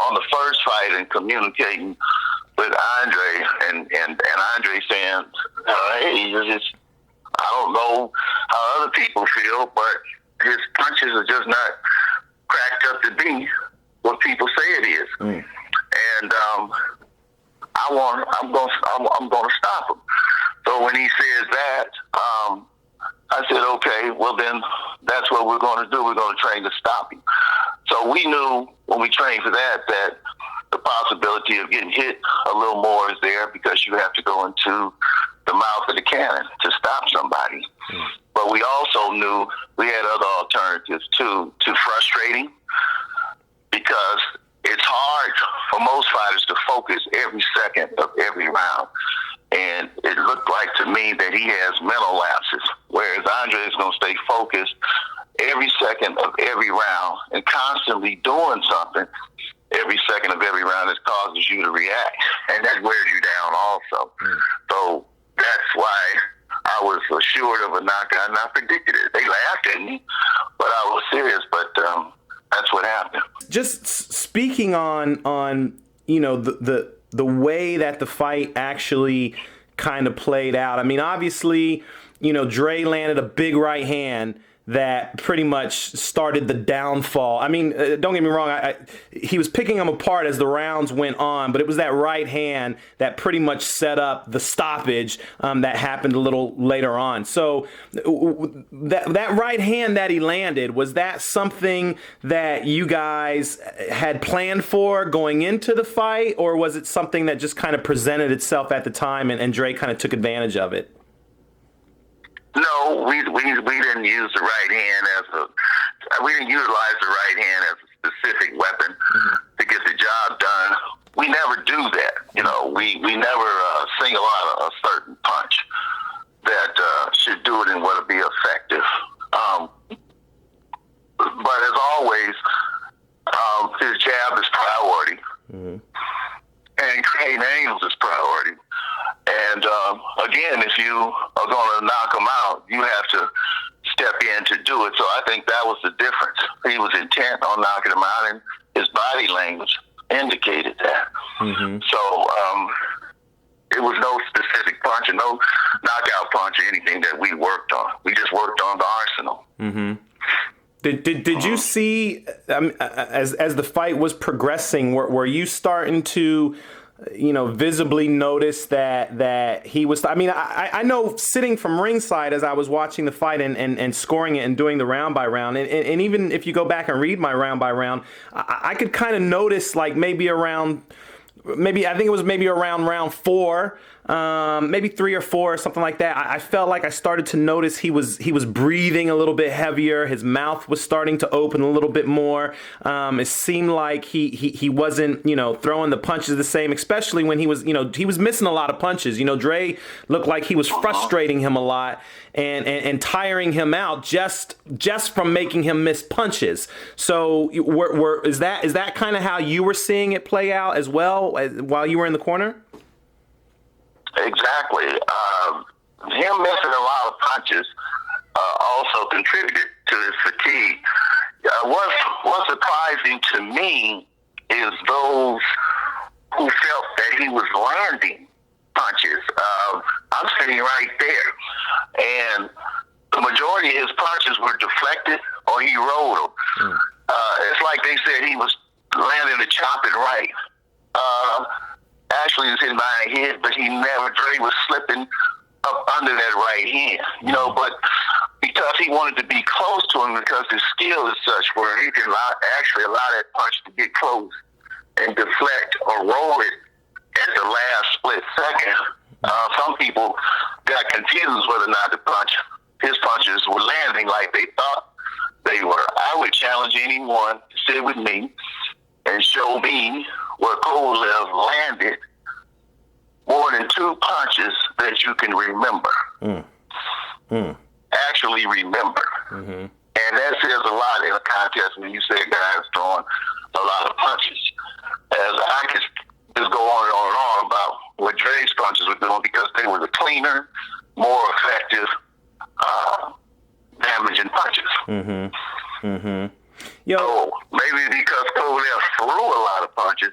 on the first fight and communicating with Andre, and Andre saying, hey, I don't know how other people feel, but his punches are just not cracked up to be what people say it is. And I'm going to stop him. So when he says that, I said, okay, well then that's what we're going to do. We're going to train to stop him. So we knew when we trained for that the possibility of getting hit a little more is there, because you have to go into the mouth of the cannon to stop somebody. But we also knew we had other alternatives too, to frustrating, because it's hard for most fighters to focus every second of every round. And it looked like to me that he has mental lapses, whereas Andre is going to stay focused every second of every round and constantly doing something every second of every round that causes you to react. And that wears you down also. So that's why I was assured of a knockout, and I predicted it. They laughed at me, but I was serious. But that's what happened. Just speaking on you know, the way that the fight actually kind of played out. I mean, obviously, you know, Dre landed a big right hand that pretty much started the downfall. I mean, don't get me wrong, he was picking him apart as the rounds went on, but it was that right hand that pretty much set up the stoppage that happened a little later on. So that right hand that he landed, was that something that you guys had planned for going into the fight, or was it something that just kind of presented itself at the time and Dre kind of took advantage of it? No, we didn't use the right hand we didn't utilize the right hand as a specific weapon to get the job done. We never do that. You know, we never single out a certain punch that should do it and would be effective. But as always, his jab is priority, and creating angles is priority. And again, if you are going to knock him out, you have to step in to do it. So I think that was the difference. He was intent on knocking him out, and his body language indicated that. So it was no specific punch, and no knockout punch or anything that we worked on. We just worked on the arsenal. Did you see, as the fight was progressing, were you starting to, you know, visibly notice that he was, I mean, I know sitting from ringside as I was watching the fight and scoring it and doing the round by round, and even if you go back and read my round by round, I could kind of notice, like, I think it was around round 4, maybe 3 or 4 or something like that. I felt like I started to notice he was breathing a little bit heavier. His mouth was starting to open a little bit more. It seemed like he wasn't, you know, throwing the punches the same, especially when he was missing a lot of punches. You know, Dre looked like he was frustrating him a lot and tiring him out just from making him miss punches. So is that kind of how you were seeing it play out as well while you were in the corner? Exactly. Him missing a lot of punches also contributed to his fatigue. What's surprising to me is those who felt that he was landing punches. I'm sitting right there, and the majority of his punches were deflected or he rolled them. It's like they said he was landing the chopping right. Actually, he was hitting behind the head, but Dre was slipping up under that right hand, you know, but because he wanted to be close to him, because his skill is such where he can actually allow that punch to get close and deflect or roll it at the last split second. Some people got confused whether or not his punches were landing like they thought they were. I would challenge anyone to sit with me and show me where Kovalev landed more than 2 punches that you can remember. Actually remember. And that says a lot in a contest when you say a guy is throwing a lot of punches. As I could just go on and on about what Dre's punches were doing, because they were the cleaner, more effective, damaging punches. So maybe because Kovalev threw threw a lot of punches,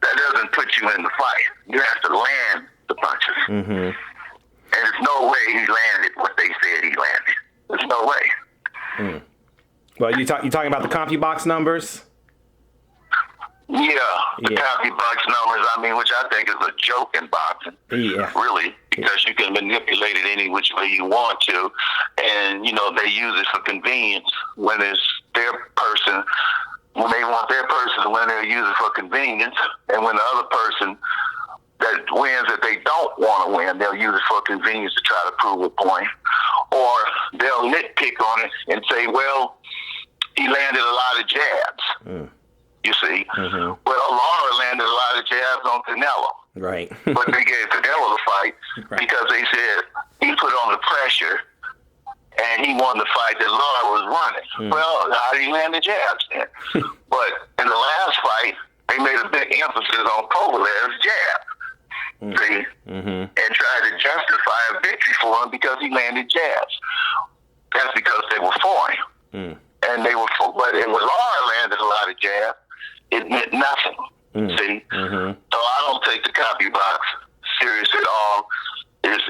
that doesn't put you in the fight. You have to land the punches. Mm-hmm. And there's no way he landed what they said he landed. There's no way. Mm. Well, you talking about the CompuBox numbers? Yeah, the CompuBox numbers, which I think is a joke in boxing. Yeah. Really, because you can manipulate it any which way you want to. And, they use it for convenience when it's their person, when they want their person to win, they'll use it for convenience. And when the other person that wins that they don't want to win, they'll use it for convenience to try to prove a point. Or they'll nitpick on it and say, well, he landed a lot of jabs. Mm. You see? Mm-hmm. Well, Lara landed a lot of jabs on Canelo. Right. But they gave Canelo the fight because they said he put on the pressure and he won the fight that Lara was running. Well, how did he land the jabs then? But in the last fight, they made a big emphasis on Kovalev's jab. See? And tried to justify a victory for him because he landed jabs. That's because they were for him. And they were for, but when Lara landed a lot of jabs, it meant nothing. See? So I don't take the CompuBox serious at all. It's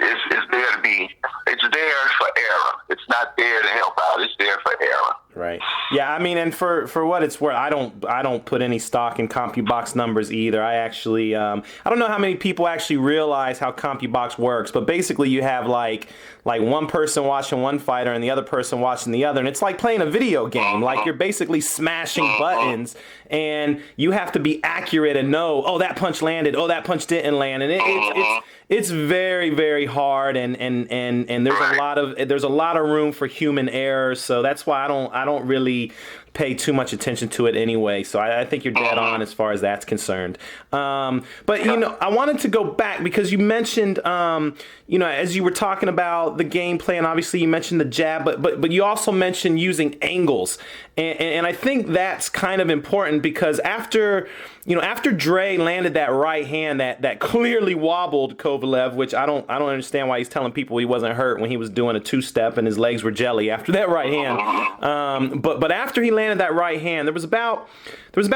there to be. It's there for error. It's not there to help out. It's there for error. Right. Yeah. And for what it's worth, I don't put any stock in CompuBox numbers either. I actually I don't know how many people actually realize how CompuBox works, but basically you have like one person watching one fighter and the other person watching the other, and it's like playing a video game. Like you're basically smashing buttons, and you have to be accurate and know, oh, that punch landed, oh, that punch didn't land, and it's very, very hard, and there's a lot of room for human error. So that's why I don't really pay too much attention to it anyway. So I think you're dead on as far as that's concerned. But I wanted to go back because you mentioned as you were talking about the gameplay, and obviously you mentioned the jab, but you also mentioned using angles, and I think that's kind of important because after Dre landed that right hand that clearly wobbled Kovalev, which I don't understand why he's telling people he wasn't hurt when he was doing a two-step and his legs were jelly after that right hand. But after he landed that right hand, there was about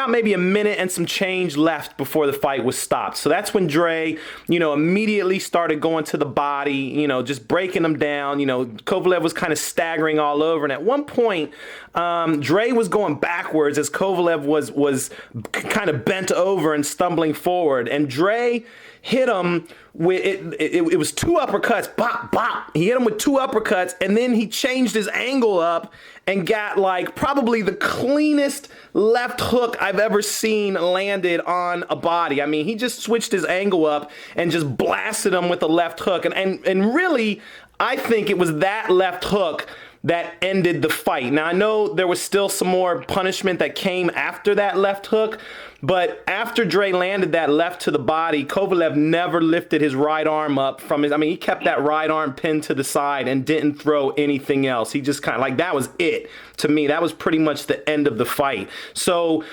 maybe a minute and some change left before the fight was stopped. So that's when Dre, immediately started going to the body, just breaking him down. Kovalev was kind of staggering all over, and at one point, Dre was going backwards as Kovalev was kind of bent over and stumbling forward, and Dre hit him with it was two uppercuts, bop, bop. He hit him with two uppercuts, and then he changed his angle up and got like probably the cleanest left hook I've ever seen landed on a body. I mean, he just switched his angle up and just blasted him with a left hook. And really, I think it was that left hook that ended the fight. Now, I know there was still some more punishment that came after that left hook, but after Dre landed that left to the body, Kovalev never lifted his right arm up from he kept that right arm pinned to the side and didn't throw anything else. He just kind of that was it. To me, that was pretty much the end of the fight. So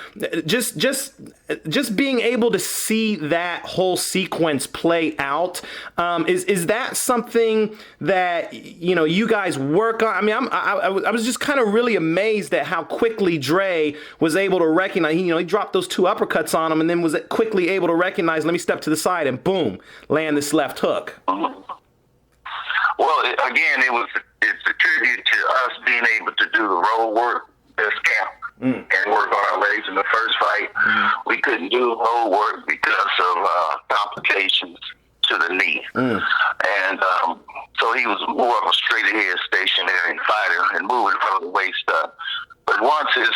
just being able to see that whole sequence play out, is that something that, you guys work on? I was just kind of really amazed at how quickly Dre was able to recognize, he dropped those two uppercuts on him and then was quickly able to recognize, let me step to the side and boom, land this left hook. Well, again, it's a tribute to us being able to do the road work this camp and work on our legs. In the first fight, we couldn't do road work because of complications to the knee. And so he was more of a straight-ahead stationary fighter and moving from the waist up. But once his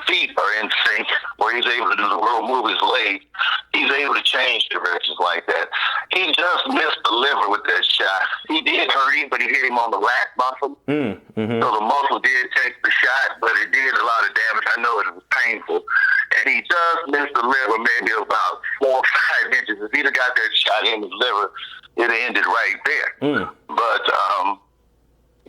feet are in sync, where he's able to do the road, move his legs, he's able to change directions like that. He just missed the liver with that shot. He did hurt him, but he hit him on the lat muscle. So the muscle did take the shot, but it did a lot of damage. I know it was painful. And he just missed the liver maybe about 4 or 5 inches. If he'd have got that shot in his liver, it'd have ended right there. But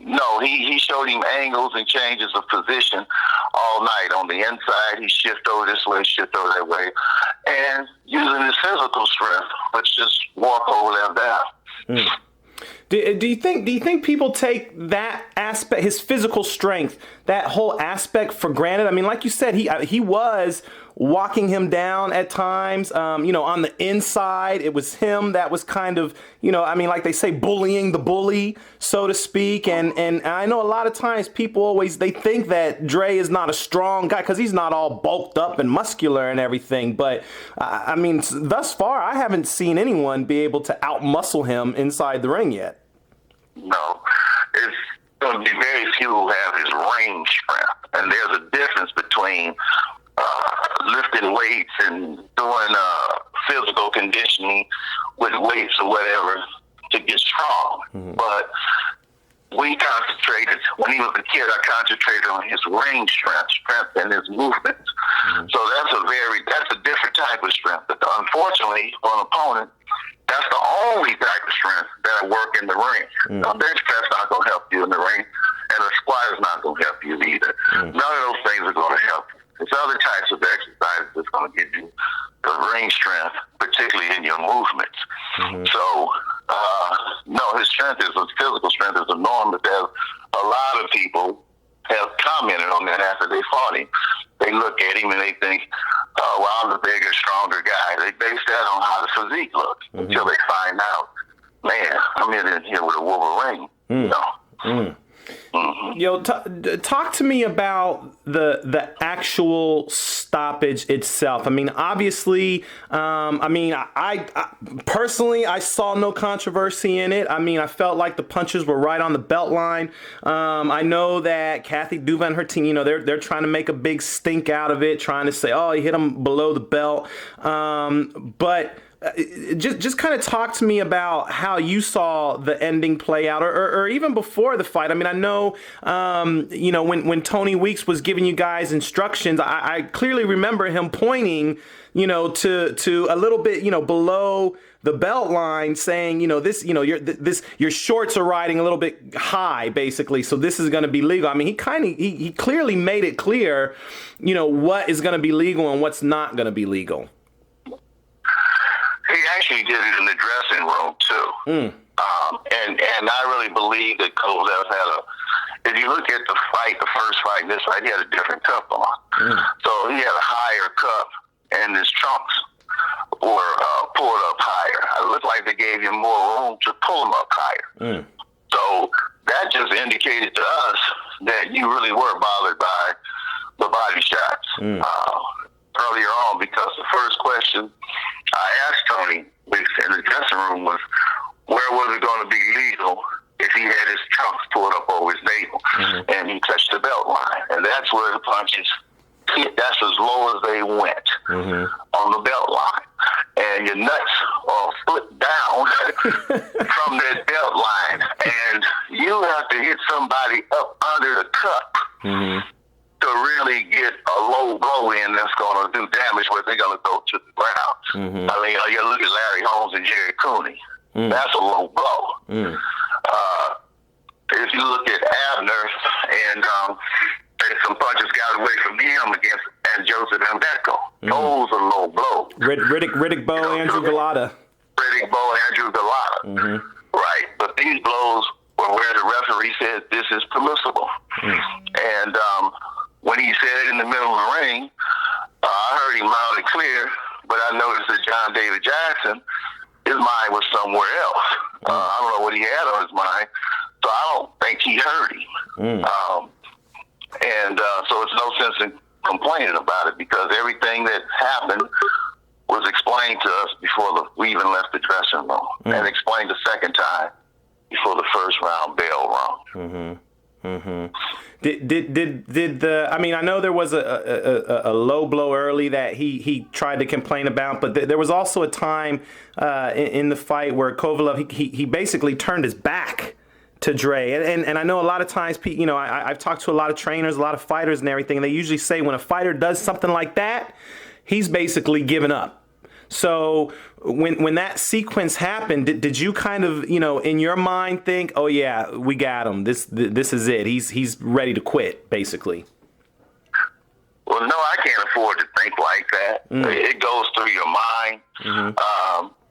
no, he showed him angles and changes of position all night. On the inside, he shift over this way, shift over that way, and using his physical strength, let's just walk over that down. Do you think people take that aspect, his physical strength, that whole aspect for granted? Like you said, he was walking him down at times. On the inside, it was him that was kind of, like they say, bullying the bully, so to speak. And I know a lot of times people they think that Dre is not a strong guy because he's not all bulked up and muscular and everything. But thus far, I haven't seen anyone be able to outmuscle him inside the ring yet. No, it's going to be very few who have his range strength. And there's a difference between lifting weights and doing physical conditioning with weights or whatever to get strong. Mm-hmm. But we concentrated, when he was a kid, I concentrated on his range strength and his movements. Mm-hmm. So that's a different type of strength. But unfortunately, for an opponent, that's the only type of strength that work in the ring. Mm. Now, bench press not going to help you in the ring, and a squat is not going to help you either. Mm. None of those things are going to help you. It's other types of exercises that's going to give you the range strength, particularly in your movements. Mm-hmm. So, no, his physical strength is enormous. There's a lot of people have commented on that after they fought him. They look at him and they think, I'm the bigger, stronger guy. They base that on how the physique looks until they find out, man, I'm in here with a Wolverine. Mm. Talk to me about the actual stoppage itself. Obviously, I personally, I saw no controversy in it. I felt like the punches were right on the belt line. I know that Kathy Duva and her team, they're trying to make a big stink out of it, trying to say, he hit him below the belt. But just kind of talk to me about how you saw the ending play out, or even before the fight. I know, when Tony Weeks was giving you guys instructions, I clearly remember him pointing, to a little bit, below the belt line, saying, your shorts are riding a little bit high, basically. So this is going to be legal. He clearly made it clear, what is going to be legal and what's not going to be legal. He actually did it in the dressing room too, and I really believe that Kovalev if you look at the first fight and this fight, he had a different cup on. So he had a higher cup, and his trunks were pulled up higher. It looked like they gave him more room to pull him up higher. So that just indicated to us that you really were bothered by the body shots. Earlier on, because the first question I asked Tony Weeks in the dressing room was, where was it going to be legal if he had his trunks pulled up over his navel and he touched the belt line? And that's where the punches hit. That's as low as they went on the belt line. And your nuts are flipped down from that belt line. And you have to hit somebody up under the cup to really get a low blow in that's going to do damage where they're going to go to the ground. You look at Larry Holmes and Jerry Cooney. That's a low blow. If you look at Abner and some punches got away from him and Joseph Mbeko, those are low blows. Riddick Bowe, Andrew Galata. Riddick Bowe, Andrew Galata. Right, but these blows were where the referee said this is permissible. And when he said it in the middle of the ring, I heard him loud and clear, but I noticed that John David Jackson, his mind was somewhere else. I don't know what he had on his mind, so I don't think he heard him. So it's no sense in complaining about it, because everything that happened was explained to us before we even left the dressing room, and explained the second time before the first round bell rung. Did I know there was a low blow early that he tried to complain about, but there was also a time in the fight where Kovalev, he basically turned his back to Dre. And I know a lot of times, I've talked to a lot of trainers, a lot of fighters and everything, and they usually say when a fighter does something like that, he's basically given up. So when that sequence happened, did you kind of, in your mind think, oh yeah, we got him. This is it. He's ready to quit, basically. Well, no, I can't afford to think like that. It goes through your mind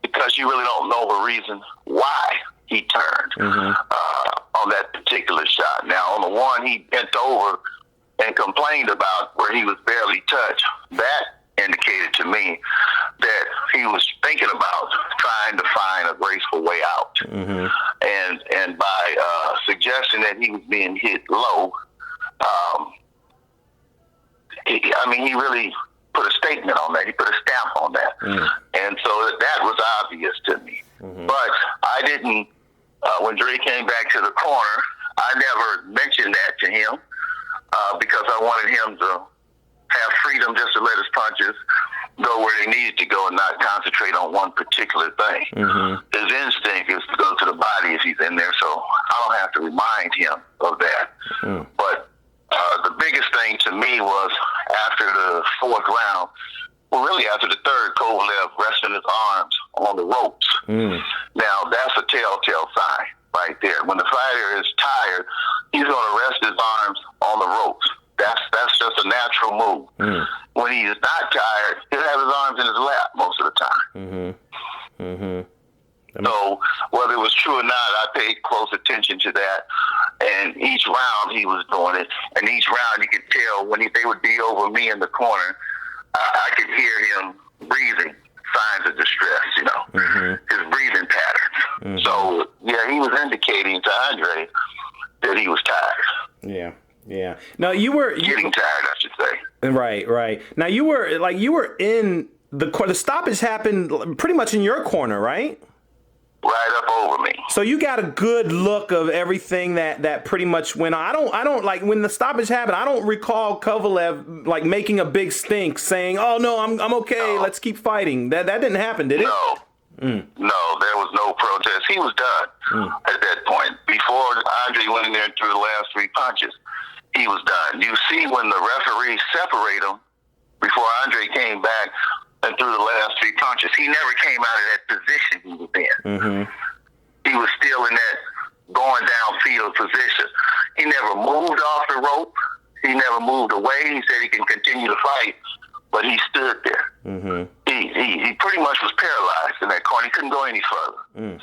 because you really don't know the reason why he turned on that particular shot. Now, on the one he bent over and complained about where he was barely touched, that indicated to me that he was thinking about trying to find a graceful way out. Mm-hmm. And by suggesting that he was being hit low, he really put a statement on that. He put a stamp on that. And so that was obvious to me. Mm-hmm. But I didn't, when Dre came back to the corner, I never mentioned that to him because I wanted him to have freedom just to let his punches go where they needed to go and not concentrate on one particular thing. Mm-hmm. His instinct is to go to the body if he's in there, so I don't have to remind him of that. Mm-hmm. But the biggest thing to me was after the fourth round, well, really after the third, Kovalev resting his arms on the ropes. Mm. Now, that's a telltale sign right there. When the fighter is tired, he's going to rest his arms on the ropes. That's just a natural move. Mm. When he's not tired, he'll have his arms in his lap most of the time. Mm-hmm. Mm-hmm. So whether it was true or not, I paid close attention to that. And each round he was doing it. And each round you could tell when they would be over me in the corner, I could hear him breathing, signs of distress, his breathing patterns. Mm-hmm. So, yeah, he was indicating to Andre that he was tired. Yeah. Yeah. Now you were getting tired, I should say. Right. Now you were in the stoppage happened pretty much in your corner, right? Right up over me. So you got a good look of everything that pretty much went on. I don't like when the stoppage happened. I don't recall Kovalev like making a big stink, saying, "Oh no, I'm okay. No. Let's keep fighting." That didn't happen, did it? No. Mm. No, there was no protest. He was done at that point. Before Andre went in there and threw the last three punches, he was done. You see when the referee separated him before Andre came back and threw the last three punches, he never came out of that position he was in. Mm-hmm. He was still in that going down field position. He never moved off the rope. He never moved away. He said he can continue to fight, but he stood there. Mm-hmm. He pretty much was paralyzed in that corner. He couldn't go any further.